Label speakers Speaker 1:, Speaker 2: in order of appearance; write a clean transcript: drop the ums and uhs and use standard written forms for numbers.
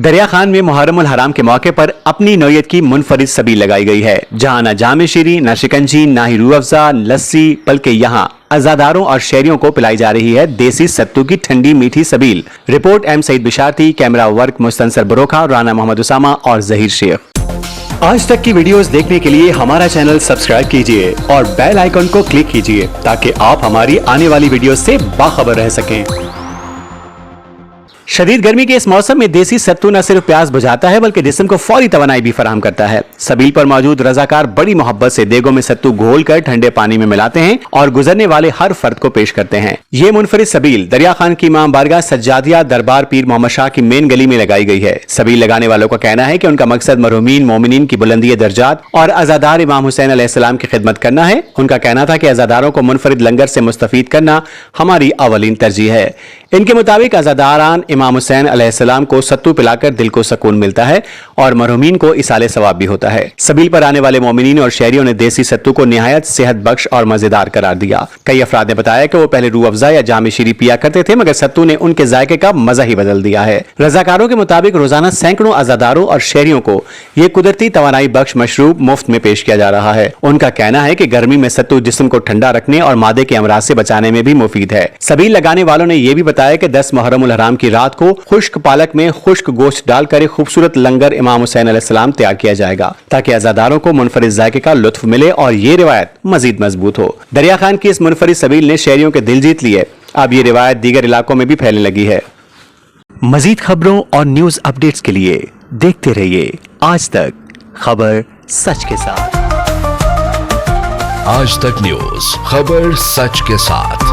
Speaker 1: دریا خان میں محرم الحرام کے موقع پر اپنی نوعیت کی منفرد سبیل لگائی گئی ہے، جہاں نہ جام شیریں، نہ شکنجی، نہ ہی روح افزا، لسی، بلکہ یہاں عزاداروں اور شہریوں کو پلائی جا رہی ہے دیسی ستو کی ٹھنڈی میٹھی سبیل۔ رپورٹ ایم سعید بشارتی، کیمرہ ورک مستنصر بروکھا، رانا محمد اسامہ اور ظہیر شیخ۔ آج تک کی ویڈیوز دیکھنے کے لیے ہمارا چینل سبسکرائب کیجئے اور بیل آئیکن کو کلک کیجئے تاکہ آپ ہماری آنے والی ویڈیوز سے باخبر رہ سکیں۔ شدید گرمی کے اس موسم میں دیسی ستو نہ صرف پیاس بجھاتا ہے بلکہ جسم کو فوری توانائی بھی فراہم کرتا ہے۔ سبیل پر موجود رضاکار بڑی محبت سے دیگوں میں ستو گھول کر ٹھنڈے پانی میں ملاتے ہیں اور گزرنے والے ہر فرد کو پیش کرتے ہیں۔ یہ منفرد سبیل دریا خان کی امام بارگاہ سجادیہ دربار پیر محمد شاہ کی مین گلی میں لگائی گئی ہے۔ سبیل لگانے والوں کا کہنا ہے کہ ان کا مقصد مرحومین مومنین کی بلندی درجات اور عزادار امام حسین علیہ السلام کی خدمت کرنا ہے۔ ان کا کہنا تھا کہ عزاداروں کو منفرد لنگر سے مستفید کرنا ہماری اولین ترجیح ہے۔ ان کے مطابق عزاداران امام حسین علیہ السلام کو ستو پلا کر دل کو سکون ملتا ہے اور مرحومین کو اصال ثواب بھی ہوتا ہے۔ سبیل پر آنے والے مومنین اور شہریوں نے دیسی ستو کو نہایت صحت بخش اور مزیدار قرار دیا۔ کئی افراد نے بتایا کہ وہ پہلے روح افزا یا جام شیریں پیا کرتے تھے مگر ستو نے ان کے ذائقے کا مزہ ہی بدل دیا ہے۔ رضاکاروں کے مطابق روزانہ سینکڑوں عزاداروں اور شہریوں کو یہ قدرتی توانائی بخش مشروب مفت میں پیش کیا جا رہا ہے۔ ان کا کہنا ہے کہ گرمی میں ستو جسم کو ٹھنڈا رکھنے اور معدے کے امراض سے بچانے میں بھی مفید ہے۔ سبیل لگانے والوں نے یہ بھی بتایا کہ 10 محرم الحرام کی رات کو خشک پالک میں خشک گوشت ڈال کر ایک خوبصورت لنگر امام حسین علیہ السلام تیار کیا جائے گا تاکہ عزاداروں کو منفرد ذائقے کا لطف ملے اور یہ روایت مزید مضبوط ہو۔ دریا خان کی اس منفرد سبیل نے شہریوں کے دل جیت لیے۔ اب یہ روایت دیگر علاقوں میں بھی پھیلنے لگی ہے۔ مزید خبروں اور نیوز اپڈیٹس کے لیے دیکھتے رہیے آج تک، خبر سچ کے ساتھ۔
Speaker 2: آج تک نیوز، خبر سچ کے ساتھ۔